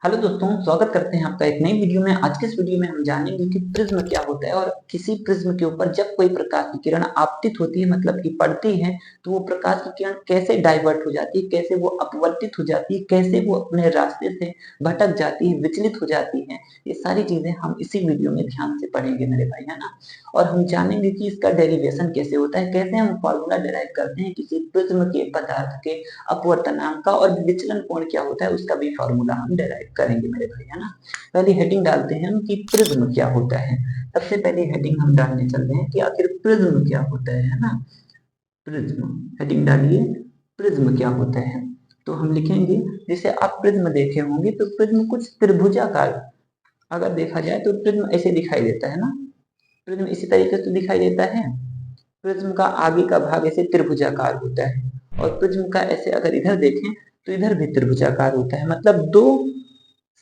Hello दोस्तों, स्वागत करते हैं आपका एक नई वीडियो में। आज के इस वीडियो में हम जानेंगे कि प्रिज्म क्या होता है और किसी प्रिज्म के ऊपर जब कोई प्रकाश की किरण आपतित होती है, मतलब कि पड़ती है, तो वो प्रकाश की किरण कैसे डाइवर्ट हो जाती है, कैसे वो अपवर्तित हो जाती है, कैसे वो अपने रास्ते से भटक जाती है, विचलित हो जाती है। ये सारी चीजें हम इसी वीडियो में ध्यान से पढ़ेंगे मेरे भाई, है ना। और हम जानेंगे कि इसका डेरिवेशन कैसे होता है, कैसे हम फॉर्मूला डिराइव करते हैं किसी प्रिज्म के पदार्थ के अपवर्तनांक का, और विचलन कोण क्या होता है उसका भी फॉर्मूला हम डिराइव करेंगे मेरे भाई, है ना। पहले हेडिंग डालते हैं हम कि प्रिज्म क्या होता है। सबसे पहले हेडिंग हम डालने चलते हैं कि आखिर प्रिज्म क्या होता है ना। प्रिज्म हेडिंग डालिए, प्रिज्म क्या होता है। तो हम लिखेंगे, जैसे आप प्रिज्म देखे होंगे तो प्रिज्म कुछ त्रिभुजाकार अगर देखा जाए तो प्रिज्म ऐसे दिखाई देता है ना। प्रिज्म इसी तरीके से दिखाई देता है। प्रिज्म का आगे का भाग ऐसे त्रिभुजाकार होता है, और प्रिज्म का ऐसे अगर इधर देखें तो इधर भी त्रिभुजाकार होता है, मतलब दो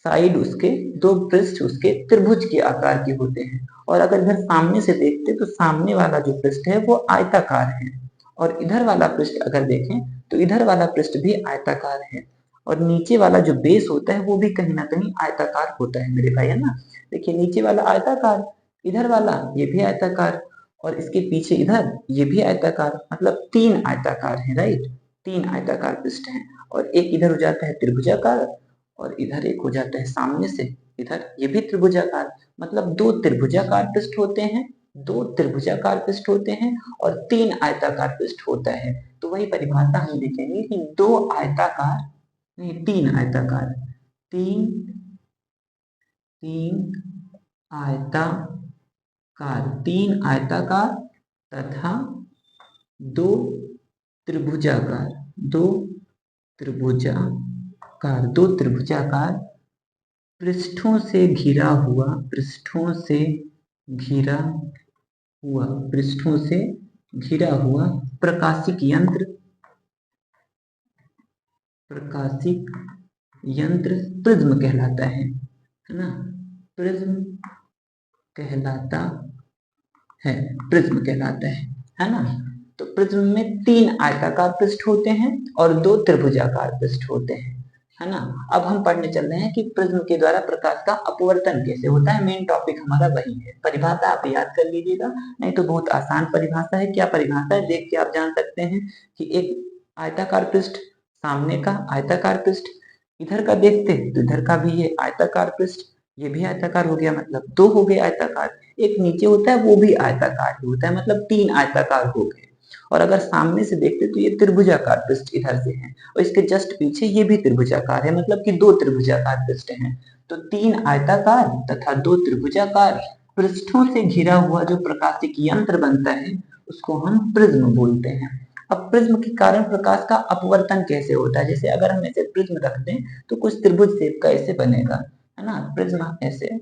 साइड उसके, दो पृष्ठ उसके त्रिभुज के आकार के होते हैं। और अगर इधर सामने से देखते तो सामने वाला जो पृष्ठ है वो आयताकार है, और इधर वाला पृष्ठ अगर देखें तो इधर वाला पृष्ठ भी आयताकार है, और नीचे वाला जो बेस होता है वो भी कहीं ना कहीं आयताकार होता है मेरे भाई, है ना। देखिए नीचे वाला आयताकार, इधर वाला ये भी आयताकार, और इसके पीछे इधर ये भी आयताकार, मतलब तीन आयताकार है, राइट। तीन आयताकार पृष्ठ हैं, और एक इधर हो जाता है त्रिभुजाकार, और इधर एक हो जाता है सामने से इधर ये भी त्रिभुजाकार, मतलब दो त्रिभुजाकार पृष्ठ होते हैं, दो त्रिभुजाकार पृष्ठ होते हैं, और तीन आयताकार पृष्ठ होता है। तो वही परिभाषा हम लिखेंगे कि दो आयताकार, नहीं तीन आयताकार, तीन तीन आयताकार, तीन आयताकार तथा दो त्रिभुजाकार, दो त्रिभुजाकार, दो त्रिभुजाकार पृष्ठों से घिरा हुआ, पृष्ठों से घिरा हुआ, पृष्ठों से घिरा हुआ प्रकाशिक यंत्र, प्रकाशिक यंत्र प्रिज्म कहलाता है ना। प्रिज्म कहलाता है, प्रिज्म कहलाता है ना। तो प्रिज्म में तीन आयताकार पृष्ठ होते हैं और दो त्रिभुजाकार पृष्ठ होते हैं, है ना। अब हम पढ़ने चल रहे हैं कि प्रिज्म के द्वारा प्रकाश का अपवर्तन कैसे होता है। मेन टॉपिक हमारा वही है। परिभाषा आप याद कर लीजिएगा, नहीं तो बहुत आसान परिभाषा है। क्या परिभाषा है देख के आप जान सकते हैं कि एक आयताकार पृष्ठ, सामने का आयताकार पृष्ठ, इधर का देखते हैं तो इधर का भी ये आयताकार पृष्ठ, ये भी आयताकार हो गया, मतलब दो हो गए आयताकार। एक नीचे होता है वो भी आयताकार ही होता है, मतलब तीन आयताकार हो गए। और अगर सामने से देखते तो ये त्रिभुजाकार पृष्ठ इधर से है, और इसके जस्ट पीछे ये भी त्रिभुजाकार है, मतलब कि दो त्रिभुजाकार पृष्ठ हैं। तो तीन आयताकार तथा दो त्रिभुजाकार पृष्ठों से घिरा हुआ जो प्रकाशिक यंत्र बनता है उसको हम प्रिज्म बोलते हैं। अब प्रिज्म के कारण प्रकाश का अपवर्तन कैसे होता है, जैसे अगर हम ऐसे प्रिज्म रख दें तो कुछ त्रिभुज शेप का ऐसे बनेगा, है ना। प्रिज्म ऐसे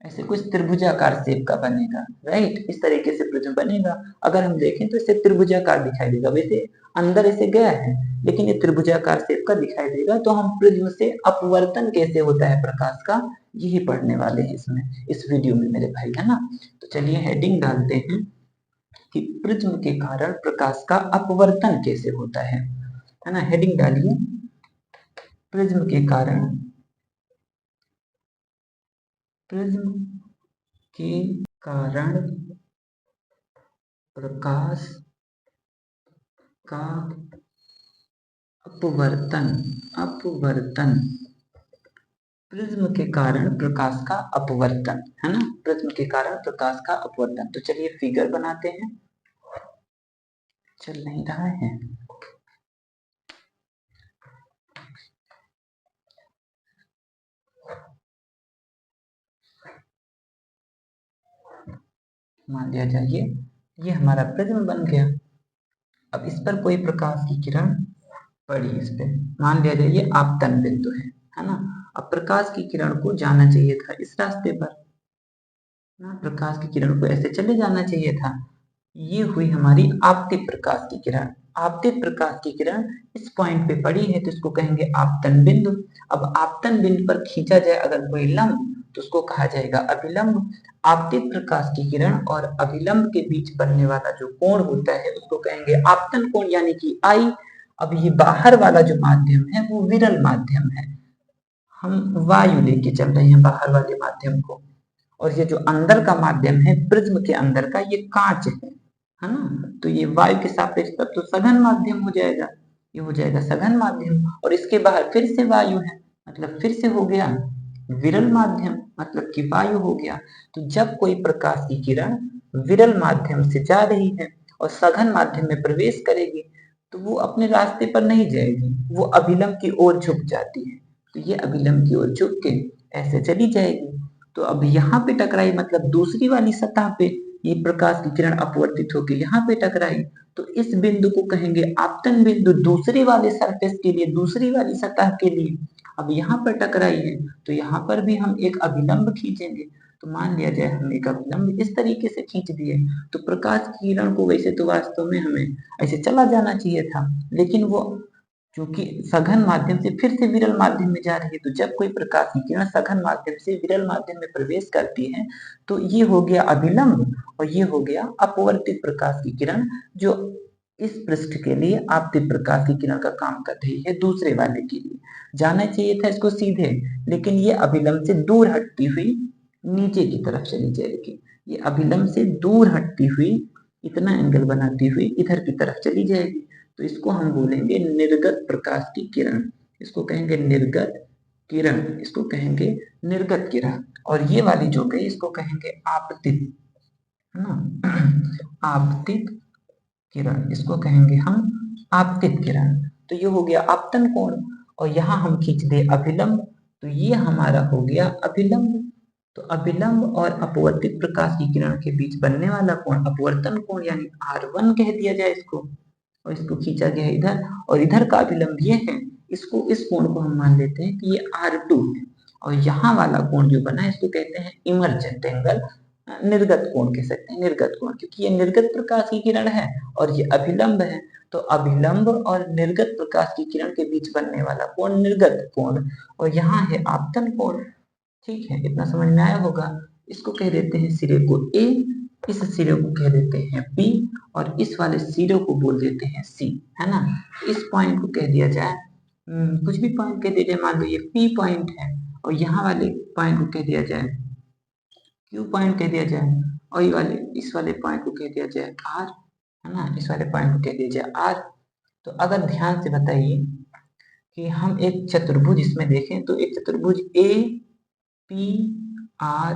ऐसे कुछ त्रिभुजाकार शेप का बनेगा, राइट। इस तरीके से प्रिज्म बनेगा। अगर हम देखें तो इसे त्रिभुजाकार दिखाई देगा, वैसे अंदर ऐसे गया है लेकिन ये त्रिभुजाकार शेप का दिखाई देगा। तो हम प्रिज्म से अपवर्तन कैसे होता है प्रकाश का, यही पढ़ने वाले हैं इसमें, इस वीडियो में मेरे भाई, है ना। तो चलिए हेडिंग डालते हैं कि प्रिज्म के कारण प्रकाश का अपवर्तन कैसे होता है ना। हेडिंग डालिए, प्रिज्म के कारण, प्रिज्म के कारण प्रकाश का अपवर्तन, अपवर्तन, प्रिज्म के कारण प्रकाश का अपवर्तन, है ना। प्रिज्म के कारण प्रकाश का अपवर्तन। तो चलिए फिगर बनाते हैं, चल नहीं रहा है। मान लिया जाइए ये हमारा प्रिज्म बन गया। अब इस पर कोई प्रकाश की किरण पड़ी, इस पे मान लिया जाए ये आपतन बिंदु है ना। अब प्रकाश की किरण को जाना चाहिए था इस रास्ते पर ना, प्रकाश की किरण को ऐसे चले जाना चाहिए था। ये हुई हमारी आपतित प्रकाश की किरण। आपतित प्रकाश की किरण इस पॉइंट पे पड़ी है तो इसको कहेंगे आपतन बिंदु। अब आपतन बिंदु पर खींचा जाए अगर कोई लंब तो उसको कहा जाएगा अभिलंब। आपतित प्रकाश की किरण और अभिलंब के बीच बनने वाला जो कोण होता है उसको कहेंगे आपतन कोण, यानी कि आई। अब ये बाहर वाला जो माध्यम है वो विरल माध्यम है, हम वायु लेके चल रहे हैं बाहर वाले माध्यम को, और ये जो अंदर का माध्यम है प्रिज्म के अंदर का, ये कांच है ना। तो ये वायु के सापेक्ष तब तो सघन माध्यम हो जाएगा, ये हो जाएगा सघन माध्यम। और इसके बाहर फिर से वायु है, मतलब फिर से हो गया विरल माध्यम, मतलब कि वायु हो गया। तो जब कोई प्रकाश की किरण विरल माध्यम से जा रही है और सघन माध्यम में प्रवेश करेगी, तो वो अपने रास्ते पर नहीं जाएगी, वो अभिलंब की ओर झुक जाती है। तो ये अभिलंब की ओर झुक के ऐसे चली जाएगी। तो अब यहाँ पे टकराई, मतलब दूसरी वाली सतह पे ये प्रकाश की किरण अपवर्तित होकर यहाँ पे टकराई, तो इस बिंदु को कहेंगे आपतन बिंदु। दूसरे वाले सरफेस के लिए, दूसरी वाली सतह के लिए अब यहाँ पर टकराई है, तो यहाँ पर भी हम एक अभिलंब खींचेंगे। तो मान लिया जाए हम एक अभिलंब इस तरीके से खींच दिए, तो प्रकाश की किरण को वैसे तो वास्तव में हमें ऐसे चला जाना चाहिए था, लेकिन वो क्योंकि सघन माध्यम से फिर से विरल माध्यम में जा रही है, तो जब कोई प्रकाश की किरण सघन माध्यम से विरल माध्यम में प्रवेश करती है, तो ये हो गया अभिलंब और ये हो गया अपवर्तित प्रकाश की किरण, जो इस पृष्ठ के लिए आपतित प्रकाश की किरण का काम कर रही है दूसरे वाले के लिए। जाना चाहिए था इसको सीधे, लेकिन ये अभिलंब से दूर हटती हुई नीचे की तरफ चली जाएगी। ये अभिलंब से दूर हटती हुई इतना एंगल बनाती हुई इधर की तरफ चली जाएगी। तो इसको हम बोलेंगे निर्गत प्रकाश की किरण, इसको कहेंगे निर्गत किरण, इसको कहेंगे निर्गत किरण। और ये वाली जो गई इसको कहेंगे आपतित, है ना, आपतित किरण, इसको कहेंगे हम आपतित किरण। तो ये हो गया आपतन कोण, और यहाँ हम खींच दे अभिलंब, तो ये हमारा हो गया अभिलंब। तो अभिलंब और अपवर्तित प्रकाश की किरण के बीच बनने वाला कोण अपवर्तन कोण यानी R1 कह दिया जाए इसको, और इसको खींचा गया है इधर, और इधर का अभिलंब ये है, इसको इस कोण को हम मान लेते हैं कि ये R2 है। और यहाँ वाला कोण जो बना है इसको कहते हैं इमर्जेंट एंगल, निर्गत कोण कह सकते हैं, निर्गत कोण, क्योंकि ये निर्गत प्रकाश की किरण है और ये अभिलंब है। तो अभिलंब और निर्गत प्रकाश की किरण के बीच बनने वाला कोण निर्गत कोण, और यहाँ है आपतन कोण। ठीक है, इतना समझ में आया होगा। इसको कह देते हैं सिरे को ए, इस सिरे को कह देते हैं बी, और इस वाले सिरे को बोल देते हैं सी, है ना। इस पॉइंट को कह दिया जाए कुछ भी पॉइंट कह दिया जाए, मान लो ये पी पॉइंट है, और यहाँ वाले पॉइंट को कह दिया जाए क्यू पॉइंट कह दिया जाए, और ये वाले इस वाले पॉइंट को कह दिया जाए आर, है ना, इस वाले पॉइंट को कह दिया जाए आर। तो अगर ध्यान से बताइए कि हम एक चतुर्भुज इसमें देखें, तो एक चतुर्भुज ए पी आर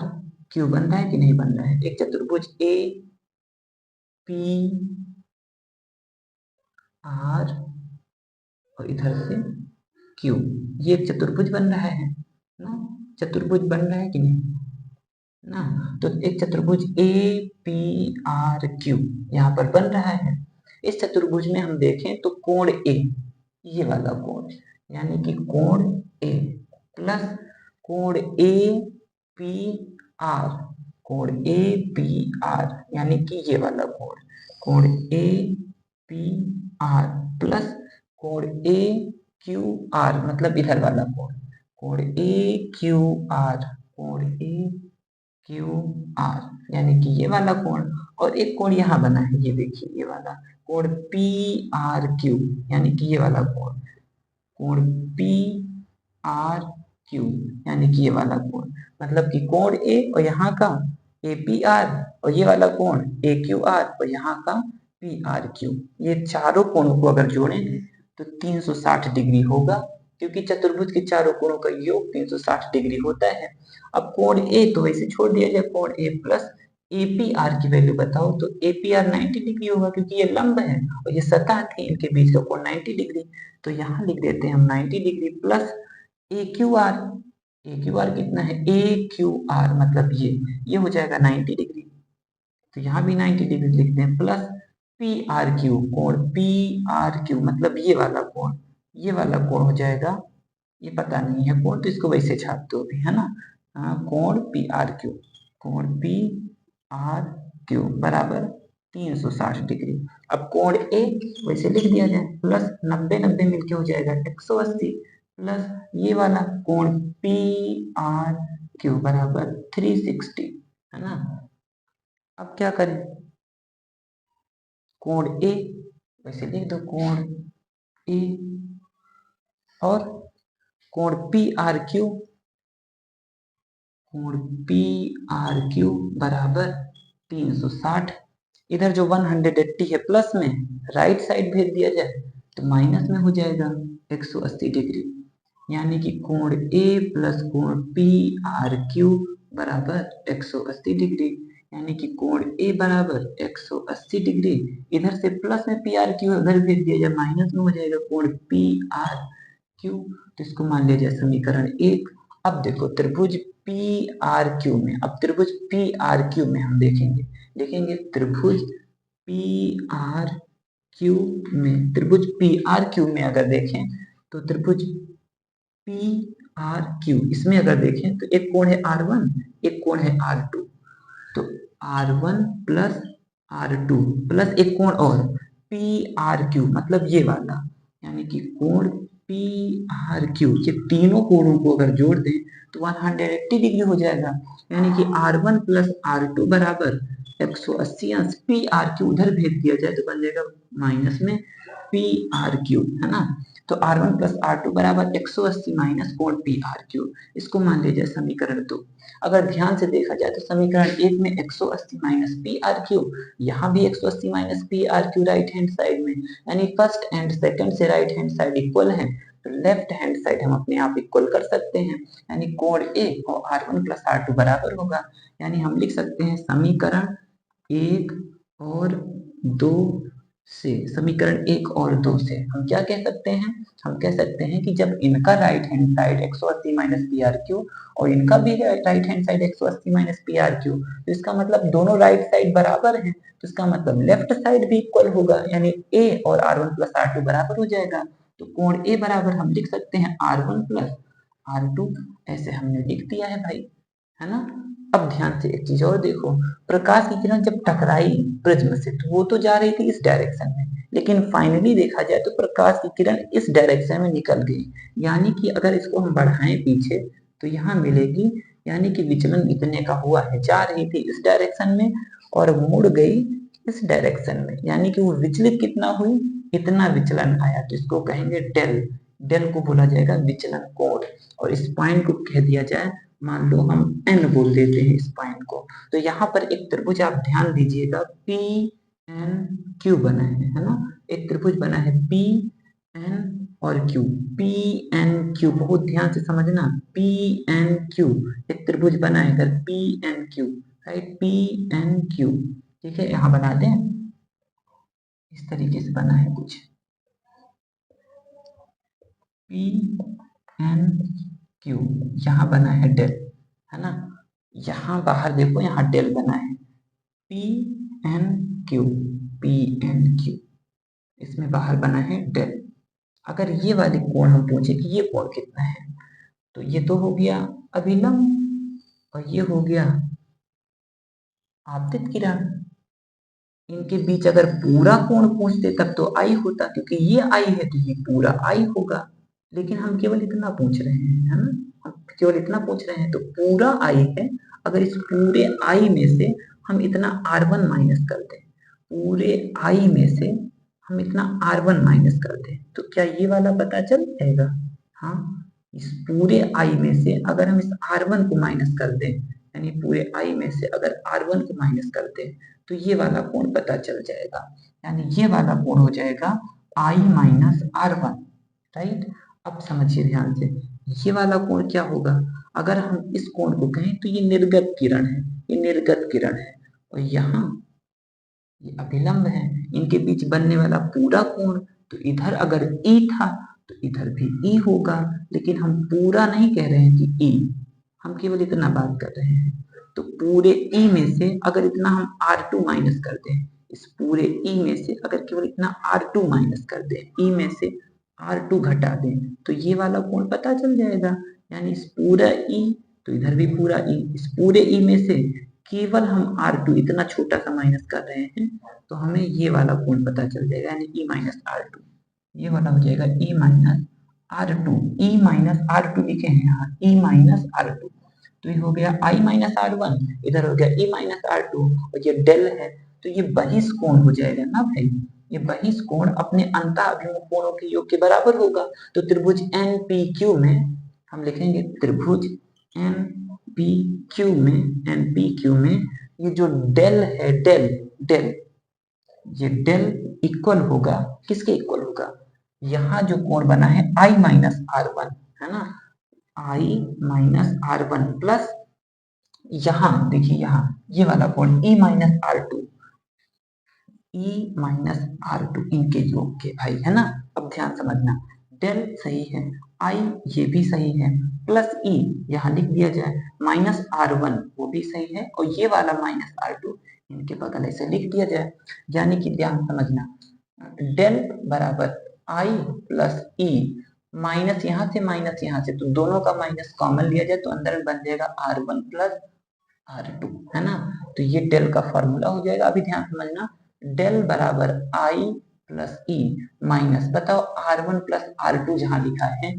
क्यू बन रहा है कि नहीं बन रहा है। एक चतुर्भुज ए पी आर और इधर से क्यू, ये एक चतुर्भुज बन रहा है ना, चतुर्भुज बन रहा है कि नहीं ना। तो एक चतुर्भुज ए पी आर क्यू यहाँ पर बन रहा है। इस चतुर्भुज में हम देखें तो कोण ए, ये वाला कोण, यानी कि कोण ए प्लस कोण ए पी आर, कोण ए पी आर यानी कि ये वाला कोण, कोण ए पी आर प्लस कोण ए क्यू आर, मतलब इधर वाला कोण, कोण ए क्यू आर, कोण ए क्यू आर यानी कि ये वाला कोण। और एक कोण यहाँ बना है, ये देखिए ये वाला कोण पी आर क्यू, यानी कि ये वाला कोण, कोण पी आर क्यू यानी कि ये वाला कोण, मतलब कि कोण ए और यहाँ का ए पी आर, और ये वाला कोण ए क्यू आर और यहाँ का पी आर क्यू, ये चारों कोणों को अगर जोड़ेंगे तो 360 डिग्री होगा, क्योंकि चतुर्भुज के चारों कोणों का योग 360 डिग्री होता है। अब कोण ए तो वैसे छोड़ दिया जाए, कोण ए प्लस ए पी आर की वैल्यू बताओ, तो ए पी आर 90 डिग्री होगा, क्योंकि ये लंब है और ये सतह थी, इनके बीच का कोण 90 डिग्री। तो यहाँ लिख देते हैं हम 90 डिग्री प्लस ए क्यू आर, ए क्यू आर कितना है, ए क्यू आर मतलब ये हो जाएगा 90 डिग्री, तो यहाँ भी 90 डिग्री लिखते हैं प्लस पी आर क्यू, कोण पी आर क्यू मतलब ये वाला कोण, ये वाला कोण हो जाएगा, ये पता नहीं है कोण तो इसको वैसे छाप दो भी, है ना। कोण पी आर क्यू, कोण पी आर क्यू बराबर 360 डिग्री। अब कोण ए वैसे लिख दिया जाए, प्लस 90 90 मिलके हो जाएगा 180, प्लस ये वाला कोण पी आर क्यू बराबर 360, है ना। अब क्या करें, कोण ए वैसे लिख दो, कोण ए और कोण पी आर क्यू, कोण पी आर क्यू बराबर 360। इधर जो 180 है प्लस में, राइट साइड भेज दिया जाए तो माइनस में हो जाएगा 180 डिग्री, यानी कि कोण ए प्लस कोण पी आर क्यू बराबर 180 डिग्री, यानी कि कोण ए बराबर 180 डिग्री। इधर से प्लस में पी आर क्यू उधर भेज दिया जाए माइनस में हो जाएगा कोण पी आर क्यू, तो इसको मान लिया जाए समीकरण 1। अब देखो त्रिभुज पी आर क्यू में, अब त्रिभुज पी आर क्यू में हम देखेंगे त्रिभुज पी आर क्यू में, त्रिभुज पी आर क्यू में अगर देखें तो त्रिभुज पी आर क्यू इसमें अगर देखें तो एक कोण है R1, एक कोण है R2, तो R1 प्लस R2 प्लस एक कोण और पी आर क्यू मतलब ये वाला, यानी कि कोण पी आर क्यू, ये तीनों कोणों को अगर जोड़ दें तो 180 डिग्री हो जाएगा, यानी कि R1 प्लस R2 बराबर 180 अंश पी आर क्यू उधर भेज दिया जाए तो बन जाएगा माइनस में पी आर क्यू, है ना। तो R1 प्लस R2 बराबर 180 माइनस कोण पी आर क्यू, इसको मान लीजिए समीकरण 2। अगर ध्यान से देखा जाए तो समीकरण 1 में 180 माइनस पी आर क्यू, यहाँ भी 180 minus P R Q right hand side में, यानी फर्स्ट एंड सेकंड से राइट हैंड साइड इक्वल है, तो लेफ्ट हैंड साइड हम अपने आप इक्वल कर सकते हैं, यानी कोण ए और R1 प्लस R2 बराबर होगा, यानी हम लिख सकते हैं समीकरण 1 और 2 से, समीकरण 1 और 2 से हम क्या कह सकते हैं, हम कह सकते हैं कि जब इनका right hand side 180 minus P R Q और इनका भी right hand side 180 minus P R Q, तो इसका मतलब दोनों राइट साइड बराबर हैं, तो इसका मतलब लेफ्ट साइड भी इक्वल होगा, यानी ए और R1 प्लस R2 बराबर हो जाएगा, तो कोण ए बराबर हम लिख सकते हैं R1 प्लस R2, ऐसे हमने लिख दिया है भाई, है ना। अब ध्यान से एक चीज और देखो, प्रकाश की किरण जब टकराई प्रिज्म से तो वो तो जा रही थी इस डायरेक्शन में, लेकिन फाइनली देखा जाए तो प्रकाश की किरण इस डायरेक्शन में निकल गई, यानी कि अगर इसको हम बढ़ाएं पीछे तो यहाँ मिलेगी, यानी कि विचलन इतने का हुआ है, जा रही थी इस डायरेक्शन में और मुड़ गई इस डायरेक्शन में, यानी कि वो विचलित कितना हुई, इतना विचलन आया, तो इसको कहेंगे डेल, डेल को बोला जाएगा विचलन कोण, और इस पॉइंट को कह दिया जाए, मान लो हम n बोल देते हैं इस पॉइंट को, तो यहाँ पर एक त्रिभुज आप ध्यान दीजिएगा पी एन क्यू बना है ना, एक त्रिभुज बना है पी एन और क्यू, पी एन क्यू बहुत ध्यान से समझना, पी एन क्यू एक त्रिभुज बना है इधर P N Q, right, P N Q, ठीक है, यहाँ बना दें, इस तरीके से बना है कुछ पी एन क्यू, यहाँ बना है डेल, है ना, यहाँ बाहर देखो यहाँ डेल बना है P N Q, P N Q, इसमें बाहर बना है डेल। अगर ये वाली कोण हम पूछे कि ये कोण कितना है, तो ये तो हो गया अभिलंब और ये हो गया आपतित किरण, इनके बीच अगर पूरा कोण पूछते तब तो आई होता, क्योंकि ये आई है तो ये पूरा आई होगा, लेकिन हम केवल इतना पूछ रहे हैं, है ना, हम केवल इतना पूछ रहे हैं तो पूरा आई है, अगर इस पूरे आई में से हम इतना R1 माइनस कर दें, पूरे आई में से हम इतना R1 माइनस कर दें तो क्या ये वाला पता चल जाएगा, हाँ, इस पूरे आई में से अगर हम इस R1 को माइनस कर दें, यानी पूरे आई में से अगर R1 को माइनस कर दें तो ये वाला कोण पता चल जाएगा, यानी ये वाला कोण हो जाएगा I माइनस R1, राइट। अब समझिए ध्यान से, ये वाला कोण क्या होगा, अगर हम इस कोण को कहें तो ये निर्गत किरण है, ये निर्गत किरण है, और यहाँ ये अभिलंब है, इनके बीच बनने वाला पूरा कोण, तो इधर अगर E था तो इधर भी E होगा, लेकिन हम पूरा नहीं कह रहे हैं कि E, हम केवल इतना बात कर रहे हैं, तो पूरे E में से अगर इतना हम R2 माइनस कर दें, इस पूरे E में से अगर केवल इतना R2 माइनस कर दें, E में से R2 घटा दें तो ये वाला कोण पता चल जाएगा, यानी इस पूरा E तो इधर भी पूरा E, इस पूरे E में से केवल हम R2 इतना छोटा सा माइनस कर रहे हैं तो हमें ये वाला कोण पता चल जाएगा, यानी E माइनस R2, ये वाला हो जाएगा E minus R2, E minus R2 लिखे हैं यहाँ E माइनस R2, तो ये हो गया I माइनस R1, इधर हो गया E माइनस R2, और ये डेल है तो ये बहिष कोण हो जाएगा ना भाई, ये बहिष कोण अपने अंतःअभिमुख कोणों के योग के बराबर होगा, तो त्रिभुज NPQ में हम लिखेंगे त्रिभुज एन पी क्यू में ये जो डेल है, डेल ये डेल इक्वल होगा, किसके इक्वल होगा, यहाँ जो कोण बना है I माइनस R1 है ना, I माइनस R1 प्लस यहाँ देखिए यहाँ ये वाला कोण E minus R2, E minus R2 इनके योग के भाई है ना। अब ध्यान समझना, डेल सही है, I ये भी सही है, प्लस E यहाँ लिख दिया जाए, माइनस R1 वो भी सही है, और ये वाला माइनस R2 इनके बगल ऐसे लिख दिया जाए। यानी कि ध्यान समझना, डेल बराबर I प्लस E माइनस यहाँ से तो दोनों का माइनस कॉमन लिया जाए तो अंदर में बन जाएगा R1 प्लस R2 है ना। तो ये डेल का फॉर्मूला हो जाएगा। अभी ध्यान समझना, डेल बराबर I प्लस E माइनस बताओ R1 प्लस R2 जहां लिखा है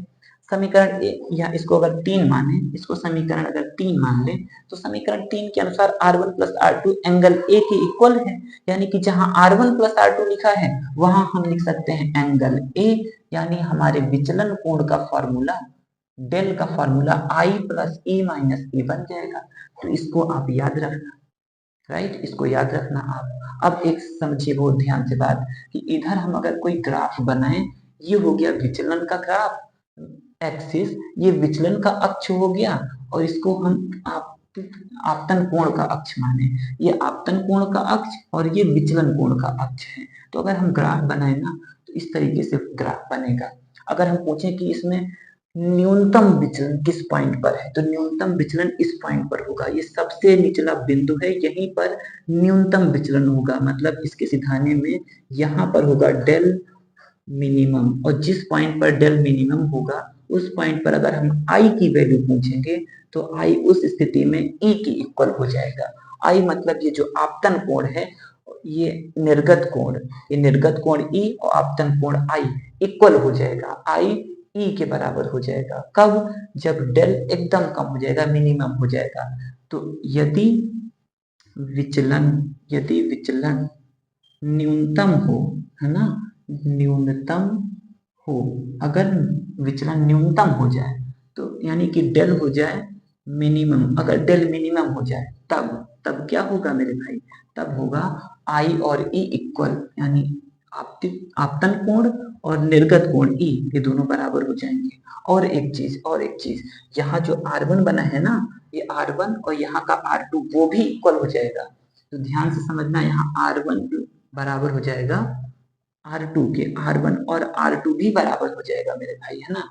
समीकरण या इसको अगर 3 माने, इसको समीकरण अगर 3 मान ले तो समीकरण 3 के अनुसार R1 plus R2 angle A के इक्वल है। यानी कि जहां R1 प्लस R2 लिखा है वहां हम लिख सकते हैं एंगल A। यानी हमारे विचलन कोण का फॉर्मूला, डेल का formula I plus E minus E बन जाएगा। तो इसको आप याद रखना, राइट, इसको याद रखना आप। अब एक समझिए बहुत ध्यान से बात कि इधर हम अगर कोई ग्राफ बनाए, ये हो गया विचलन का ग्राफ एक्सिस, ये विचलन का अक्ष हो गया, और इसको हम आपतन कोण का अक्ष माने, ये आपतन कोण का अक्ष और ये विचलन कोण का अक्ष है। तो अगर हम ग्राफ बनाए ना तो इस तरीके से ग्राफ बनेगा। अगर हम पूछें कि इसमें न्यूनतम विचलन किस पॉइंट पर है, तो न्यूनतम विचलन इस पॉइंट पर होगा, ये सबसे निचला बिंदु है, यहीं पर न्यूनतम विचलन होगा। मतलब इसके सिखाने में यहाँ पर होगा डेल मिनिमम, और जिस पॉइंट पर डेल मिनिमम होगा उस पॉइंट पर अगर हम आई की वैल्यू पूछेंगे तो आई उस स्थिति में ई की इक्वल हो जाएगा। आई मतलब ये जो आपतन कोण है, ये निर्गत कोण, ये निर्गत कोण ई और आपतन कोण आई इक्वल हो जाएगा, आई ई के बराबर हो जाएगा। कब, जब डेल एकदम कम हो जाएगा, मिनिमम हो जाएगा। तो यदि विचलन न्यूनतम हो, है ना, न्यूनतम हो, अगर विचलन न्यूनतम हो जाए तो यानी कि डेल हो जाए मिनिमम, अगर डेल मिनिमम हो जाए तब क्या होगा मेरे भाई, तब होगा आई और ई इक्वल, यानी आपतन कोण और निर्गत कोण ई ये दोनों बराबर हो जाएंगे। और एक चीज यहाँ जो R1 बना है ना, ये R1 और यहाँ का R2 वो भी इक्वल हो जाएगा। तो ध्यान से समझना, यहाँ R1 बराबर हो जाएगा R2 के, R1 और R2 भी बराबर हो जाएगा मेरे भाई, है ना।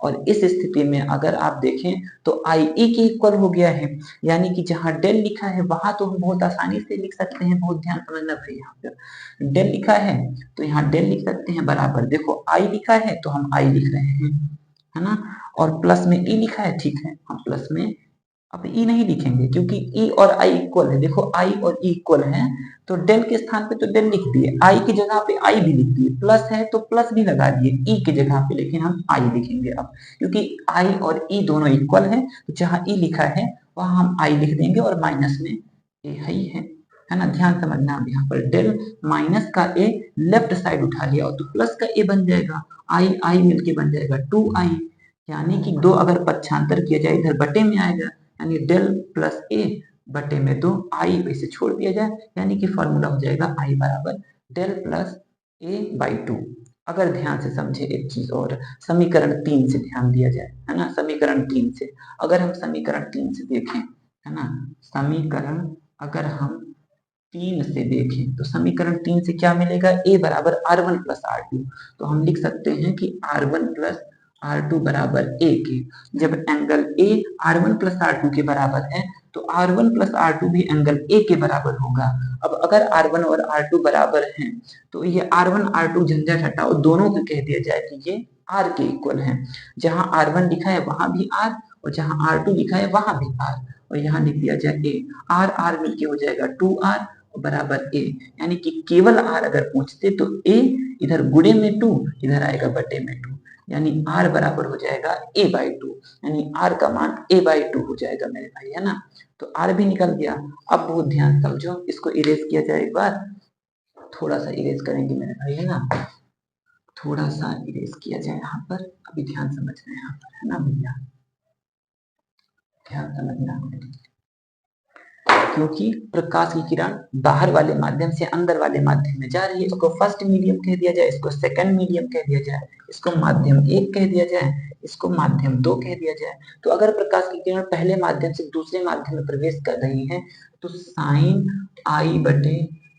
और इस स्थिति में अगर आप देखें तो IE के इक्वल हो गया है, यानी कि जहां डेल लिखा है वहां तो हम बहुत आसानी से लिख सकते हैं, बहुत ध्यान समझना भाई। यहाँ पर डेल लिखा है तो यहाँ डेल लिख सकते हैं बराबर, देखो I लिखा है तो हम I लिख रहे हैं, है ना, और प्लस में E लिखा है, ठीक है, हम प्लस में अब ई नहीं लिखेंगे क्योंकि ई और आई इक्वल है। देखो आई और ई इक्वल है तो डेल के स्थान पे तो डेल लिख दिए, आई की जगह पे आई भी लिख दिए, प्लस है तो प्लस भी लगा दिए ई की जगह पे, लेकिन हम आई लिखेंगे अब, क्योंकि आई और ई दोनों इक्वल है तो जहां ई लिखा है वहां हम आई लिख देंगे और माइनस में ए है ना। ध्यान समझना, अब यहाँ पर डेल माइनस का ए लेफ्ट साइड उठा लिया और तो प्लस का ए बन जाएगा, आई आई मिलके बन जाएगा 2i, यानी कि 2 अगर पक्षांतर किया जाए इधर बटे में आएगा, यानी डेल प्लस ए बटे में 2 आई वैसे छोड़ दिया जाए, यानी कि फॉर्मूला हो जाएगा आई बराबर डेल प्लस ए बाई 2। अगर ध्यान से समझे एक चीज और, समीकरण 3 से ध्यान दिया जाए, है ना, समीकरण 3 से अगर हम समीकरण 3 से देखें, है ना, समीकरण अगर हम 3 से देखें तो समीकरण 3 से क्या मिलेगा, a बराबर R1 प्लस R2, तो हम लिख सकते हैं कि R1 प्लस R2 बराबर a के, जब angle a R1 plus R2 के बराबर है तो R1 प्लस R2 भी एंगल a के बराबर होगा। अब अगर R1 और R2 बराबर हैं तो ये R1 R2 झंझट हटाओ, दोनों को कह दिया जाए कि ये R के इक्वल है। जहां R1 लिखा है वहां भी R और जहां R2 लिखा है वहां भी R, और यहाँ लिख दिया जाए a, R R मिलके हो जाएगा 2R बराबर ए, यानी कि केवल आर अगर पूछते तो ए इधर गुणे में 2 इधर आएगा बटे में 2, यानी आर बराबर हो जाएगा ए बाई 2, यानी आर का मान ए बाई 2 हो जाएगा मेरे भाई, है ना। तो आर भी निकल गया। अब बहुत ध्यान समझो, इसको इरेज किया जाए एक बार, थोड़ा सा इरेज करेंगे मेरे भाई, है ना, थोड़ा सा इरेज किया जाए यहाँ पर, अभी ध्यान समझना है यहाँ पर, है ना भैया। ध्यान समझना, क्योंकि प्रकाश की किरण बाहर वाले माध्यम से अंदर वाले माध्यम में जा रही है। इसको फर्स्ट मीडियम कह दिया जाए, इसको सेकंड मीडियम कह दिया जाए, इसको माध्यम 1 कह दिया जाए, इसको माध्यम 2 कह दिया जाए। तो अगर प्रकाश की किरण पहले माध्यम से दूसरे माध्यम में प्रवेश कर रही है तो साइन आई बटे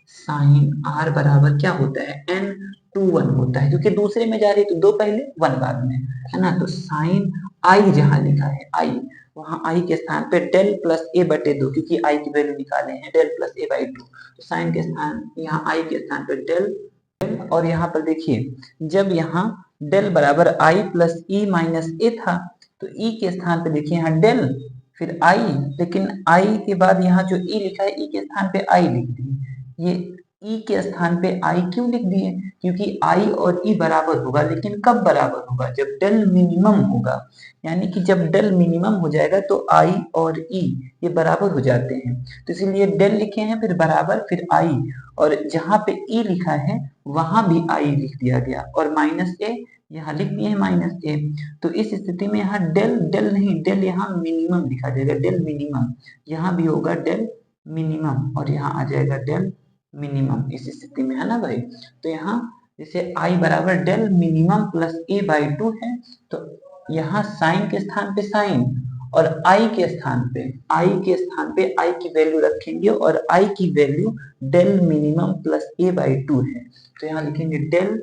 साइन आर बराबर क्या होता है, n/1 होता है, क्योंकि दूसरे में जा रही है तो 2 पहले 1 बाद में, है ना। तो साइन आई जहां लिखा है आई, वहां आई के स्थान पे डेल प्लस ए बटे 2, क्योंकि आई की वैल्यू निकाले हैं डेल प्लस ए बाई 2, तो साइन के स्थान यहाँ आई के स्थान पे डेल। और यहाँ पर देखिए जब यहाँ डेल बराबर आई प्लस ई माइनस ए था तो ई के स्थान पे देखिए यहाँ डेल फिर आई, लेकिन आई के बाद यहाँ जो ई लिखा है ई के स्थान पे आई लिख दिए। ये ई के स्थान पे आई क्यों लिख दिए, क्योंकि आई और ई बराबर होगा, लेकिन कब बराबर होगा, जब डेल मिनिमम होगा। यानी कि जब डेल मिनिमम हो जाएगा तो आई और ई ये बराबर हो जाते हैं, तो इसीलिए डेल लिखे हैं फिर बराबर फिर आई, और जहां पे ई लिखा है वहां भी आई लिख दिया गया, और माइनस ए यहाँ लिख दिए हैं माइनस ए। तो इस स्थिति में यहाँ डेल डेल नहीं, डेल यहाँ मिनिमम लिखा जाएगा, डेल मिनिमम, यहाँ भी होगा डेल मिनिमम और यहाँ आ जाएगा डेल मिनिमम इस स्थिति में, है ना भाई। तो यहाँ जैसे आई बराबर del minimum plus A by 2 है, तो यहाँ साइन के स्थान पे साइन और आई के स्थान पे आई की वैल्यू रखेंगे, और आई की value del minimum plus A by 2 है, तो यहाँ लिखेंगे del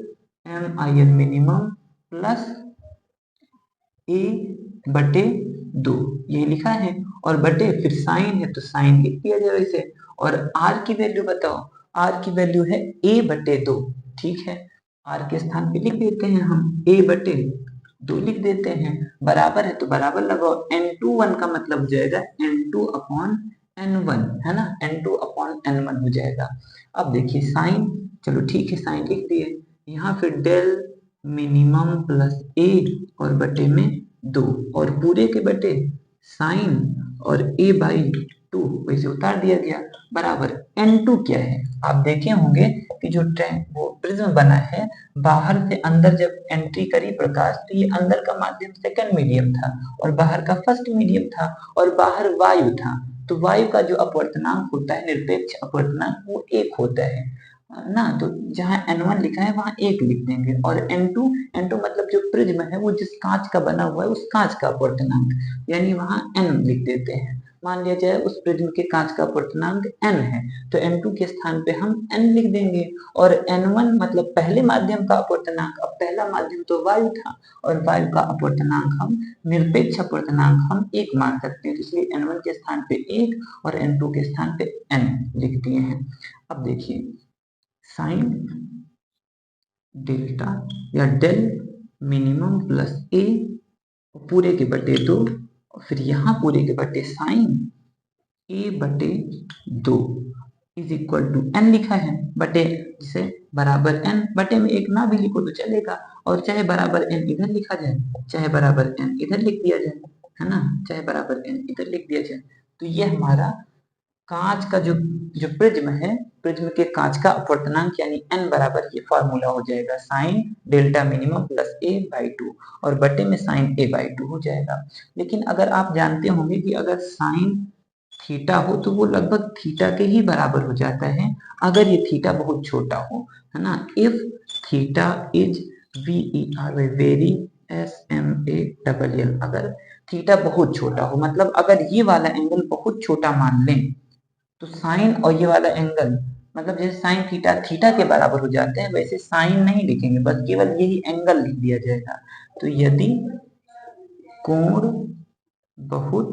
M I N minimum plus A बटे 2, ये लिखा है, और बटे फिर साइन है तो साइन लिख दिया जाए वैसे। और आर की वैल्यू बताओ, आर की वैल्यू है ए बटे 2, ठीक है, आर के स्थान पे लिख देते हैं हम ए बटे 2 लिख देते हैं, बराबर है तो बराबर लगाओ, n2 का मतलब हो जाएगा n2 अपॉन n1, है ना, n2 अपॉन n1 हो जाएगा। अब देखिए साइन, चलो ठीक है साइन लिख दिए, यहाँ फिर डेल मिनिमम प्लस ए और बटे में 2 और पूरे के बटे साइन और ए बाई 2 वैसे उतार दिया गया, बराबर n2 क्या है, आप देखे होंगे कि जो वो प्रिज्म बना है बाहर से अंदर जब एंट्री करी प्रकाश तो ये अंदर का माध्यम सेकंड मीडियम था और बाहर का फर्स्ट मीडियम था, और बाहर वायु था, तो वायु का जो अपवर्तनांक होता है निरपेक्ष अपवर्तनांक वो 1 होता है ना। तो जहां n1 लिखा है वहां 1 लिख देंगे, और n2 मतलब जो प्रिज्म है वो जिस कांच का बना हुआ है उस कांच का अपवर्तनांक, यानी वहां n लिख देते हैं। मान लिया जाए उस प्रिज्म के कांच का अपवर्तनांक n है, तो n2 के स्थान पे हम n लिख देंगे, और n1 मतलब पहले माध्यम का अपवर्तनांक, अब पहला माध्यम तो वायु था और वायु का अपवर्तनांक हम निरपेक्ष अपवर्तनांक हम 1 मान सकते हैं, तो इसलिए n1 के स्थान पे 1 और n2 के स्थान पे n लिख दिए हैं। अब देखिए साइन डेल्टा या डेल मिनिमम प्लस ए पूरे के बटे 2 और फिर यहाँ पूरे के बटे साइन ए बटे 2 इज इक्वल टू एन लिखा है, बटे जिसे बराबर एन, बटे में 1 ना भी लिखो तो चलेगा, और चाहे बराबर एन इधर लिखा जाए, चाहे बराबर एन इधर लिख दिया जाए, है ना, चाहे बराबर एन इधर लिख दिया जाए। तो ये हमारा कांच का जो प्रिज्म है, प्रिज्म के कांच का अपवर्तनांक यानी n बराबर ये फॉर्मूला हो जाएगा sine delta minimum plus A by 2 और बटे में साइन ए बाई 2 हो जाएगा। लेकिन अगर आप जानते होंगे कि अगर साइन थीटा हो तो वो लगभग थीटा के ही बराबर हो जाता है, अगर ये थीटा बहुत छोटा हो, है ना। If theta is VERY very SMALL, अगर थीटा बहुत छोटा हो, मतलब अगर ये वाला एंगल बहुत छोटा मान लें तो साइन और ये वाला एंगल, मतलब जैसे साइन थीटा थीटा के बराबर हो जाते हैं वैसे साइन नहीं लिखेंगे, बस केवल यही एंगल लिख दिया जाएगा। तो यदि कोण बहुत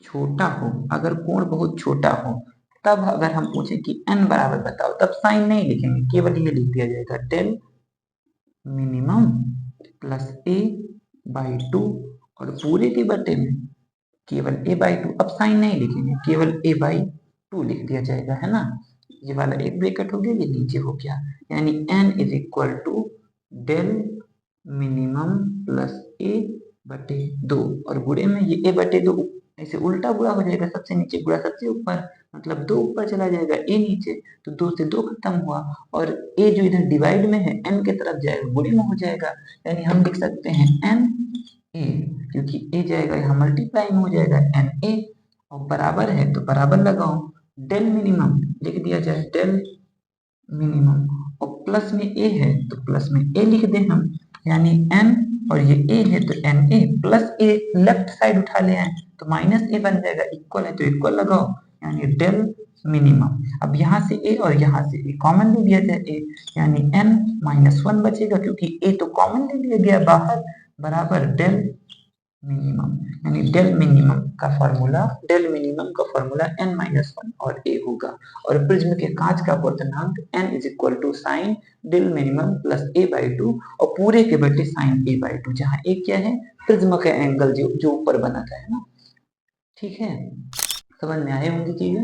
छोटा हो, अगर कोण बहुत छोटा हो तब अगर हम पूछे कि n बराबर बताओ, तब साइन नहीं लिखेंगे, केवल ये लिख दिया जाएगा del minimum plus A by 2 और पूरे के बटे में केवल ए बाई 2, अब साइन नहीं लिखेंगे, केवल ए बाई 2 लिख दिया जाएगा, है ना। ये वाला एक ब्रैकेट हो गया, ये नीचे हो गया, यानी n is equal to del minimum plus A बटे 2 और गुणे में ये ए बटे 2 ऐसे उल्टा गुणा हो जाएगा, सबसे नीचे गुणा सबसे ऊपर, मतलब 2 ऊपर चला जाएगा ए नीचे, तो 2 से 2 खत्म हुआ, और ए जो इधर डिवाइड में है n के तरफ जाएगा गुणे में हो जाएगा, यानी हम लिख सकते हैं n ए, क्योंकि ए जाएगा यहाँ मल्टीप्लाई में हो जाएगा एन ए, और बराबर है तो बराबर लगाओ, डेल मिनिमम लिख दिया जाए, डेल मिनिमम, और प्लस में ए है तो प्लस में ए लिख दें हम, यानी एन, और ये ए है तो N A plus A, left side उठा ले आए तो माइनस ए बन जाएगा, इक्वल है तो इक्वल लगाओ, यानी डेल मिनिमम। अब यहाँ से ए और यहाँ से ए कॉमन ले लिया जाए ए, यानी एन माइनस वन बचेगा क्योंकि ए तो कॉमन ले लिया गया बाहर, बराबर डेल मिनिमम, यानी डेल मिनिमम का फॉर्मूला n माइनस वन और a होगा, और प्रिज्म के कांच का अपवर्तनांक n is equal to sine del minimum plus a by two, और पूरे के बटे साइन a बाई टू, जहाँ a क्या है, प्रिज्म का एंगल जो ऊपर बना था, है ना। ठीक है, समझ में आए होंगी चीजें।